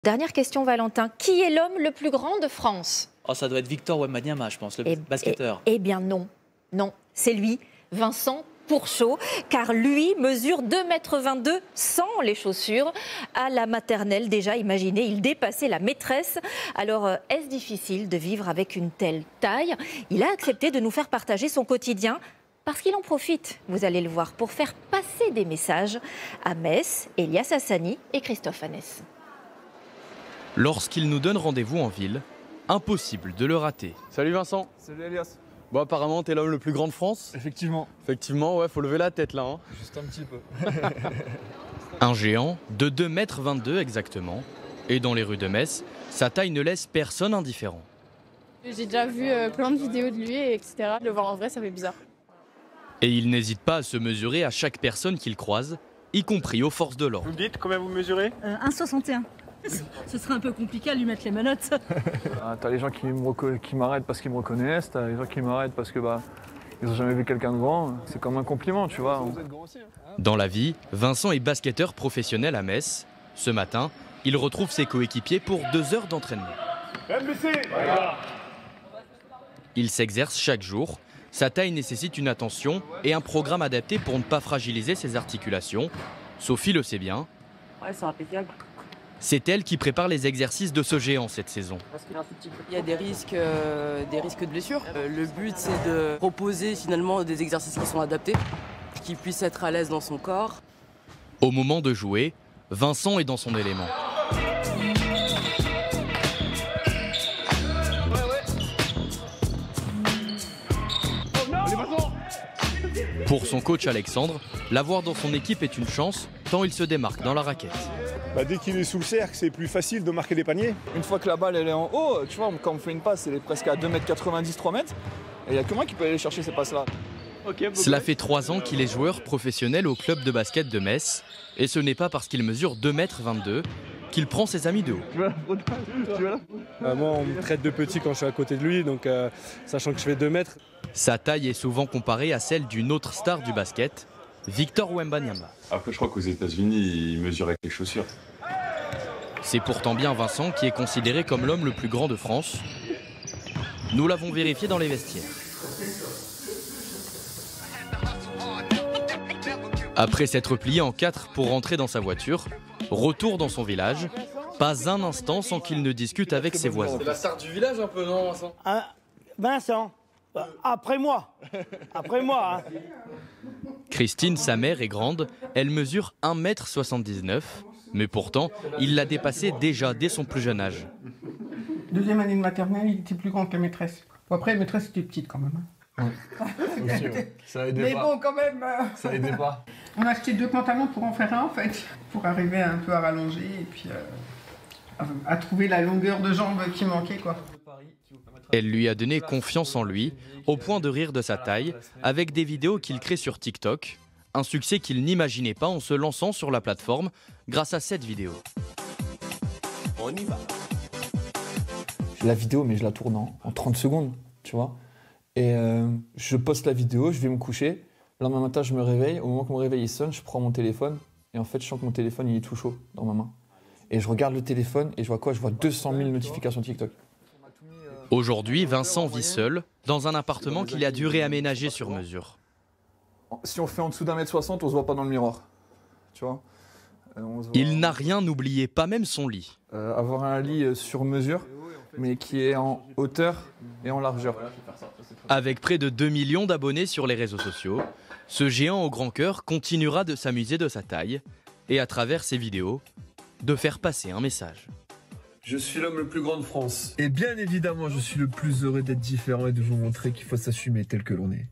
Dernière question, Valentin. Qui est l'homme le plus grand de France? Oh, ça doit être Victor Wembanyama, je pense, le basketteur. Eh bien non, non, c'est lui, Vincent Pourchaud, car lui mesure 2,22 m sans les chaussures. À la maternelle, déjà, imaginez, il dépassait la maîtresse. Alors, est-ce difficile de vivre avec une telle taille? Il a accepté de nous faire partager son quotidien, parce qu'il en profite, vous allez le voir, pour faire passer des messages à Metz, Elias Hassani et Christophe Hanès. Lorsqu'il nous donne rendez-vous en ville, impossible de le rater. Salut Vincent. Salut Elias. Bon, apparemment, t'es l'homme le plus grand de France. Effectivement. Effectivement, ouais, faut lever la tête là. Hein. Juste un petit peu. Un géant de 2,22 m exactement. Et dans les rues de Metz, sa taille ne laisse personne indifférent. J'ai déjà vu plein de vidéos de lui, etc. Le voir en vrai, ça fait bizarre. Et il n'hésite pas à se mesurer à chaque personne qu'il croise, y compris aux forces de l'ordre. Vous me dites combien vous mesurez? 1,61. Ce serait un peu compliqué à lui mettre les menottes. T'as les gens qui m'arrêtent parce qu'ils me reconnaissent, t'as les gens qui m'arrêtent parce que ils ont jamais vu quelqu'un de grand. C'est comme un compliment, tu vois. Dans la vie, Vincent est basketteur professionnel à Metz. Ce matin, il retrouve ses coéquipiers pour 2 heures d'entraînement. Il s'exerce chaque jour. Sa taille nécessite une attention et un programme adapté pour ne pas fragiliser ses articulations. Sophie le sait bien. Ouais, c'est impeccable. C'est elle qui prépare les exercices de ce géant cette saison. Il y a des risques de blessures. Le but, c'est de proposer finalement des exercices qui sont adaptés, qui puissent être à l'aise dans son corps. Au moment de jouer, Vincent est dans son élément. Pour son coach Alexandre, l'avoir dans son équipe est une chance, tant il se démarque dans la raquette. Dès qu'il est sous le cercle, c'est plus facile de marquer des paniers. Une fois que la balle elle est en haut, tu vois, quand on fait une passe, elle est presque à 2,90 m, 3 m. Et il n'y a que moi qui peut aller chercher ces passes-là. Cela fait 3 ans qu'il est joueur professionnel au club de basket de Metz. Et ce n'est pas parce qu'il mesure 2,22 m qu'il prend ses amis de haut. Moi, on me traite de petit quand je suis à côté de lui, donc sachant que je fais 2 mètres. Sa taille est souvent comparée à celle d'une autre star du basket, Victor Wembanyama. Après, je crois qu'aux États-Unis, il mesure avec les chaussures. C'est pourtant bien Vincent qui est considéré comme l'homme le plus grand de France. Nous l'avons vérifié dans les vestiaires. Après s'être plié en 4 pour rentrer dans sa voiture, retour dans son village, pas un instant sans qu'il ne discute avec ses voisins. C'est la star du village un peu, non Vincent? Vincent, après moi. Après moi. Hein. Christine, sa mère, est grande, elle mesure 1,79 m, mais pourtant, il l'a dépassée déjà dès son plus jeune âge. Deuxième année de maternelle, il était plus grand que la maîtresse. Bon, après, la maîtresse était petite quand même. Ouais. Aussi, ouais. Ça aidait mais pas. bon, quand même. Ça aidait pas. On a acheté 2 pantalons pour en faire un, en fait, pour arriver un peu à rallonger et puis à trouver la longueur de jambe qui manquait, quoi. Elle lui a donné confiance en lui, au point de rire de sa taille, avec des vidéos qu'il crée sur TikTok. Un succès qu'il n'imaginait pas en se lançant sur la plateforme grâce à cette vidéo. On y va. La vidéo, mais je la tourne en 30 secondes, tu vois. Et je poste la vidéo, je vais me coucher. Le lendemain matin, je me réveille. Au moment que mon réveil sonne, je prends mon téléphone. Et en fait, je sens que mon téléphone, il est tout chaud dans ma main. Et je regarde le téléphone et je vois quoi? Je vois 200 000 notifications TikTok. Aujourd'hui, Vincent vit seul, dans un appartement qu'il a dû réaménager sur mesure. Si on fait en dessous d'1,60 m, on se voit pas dans le miroir. Tu vois, il n'a rien oublié, pas même son lit. Avoir un lit sur mesure, mais qui est en hauteur et en largeur. Avec près de 2 millions d'abonnés sur les réseaux sociaux, ce géant au grand cœur continuera de s'amuser de sa taille et à travers ses vidéos, de faire passer un message. Je suis l'homme le plus grand de France. Et bien évidemment, je suis le plus heureux d'être différent et de vous montrer qu'il faut s'assumer tel que l'on est.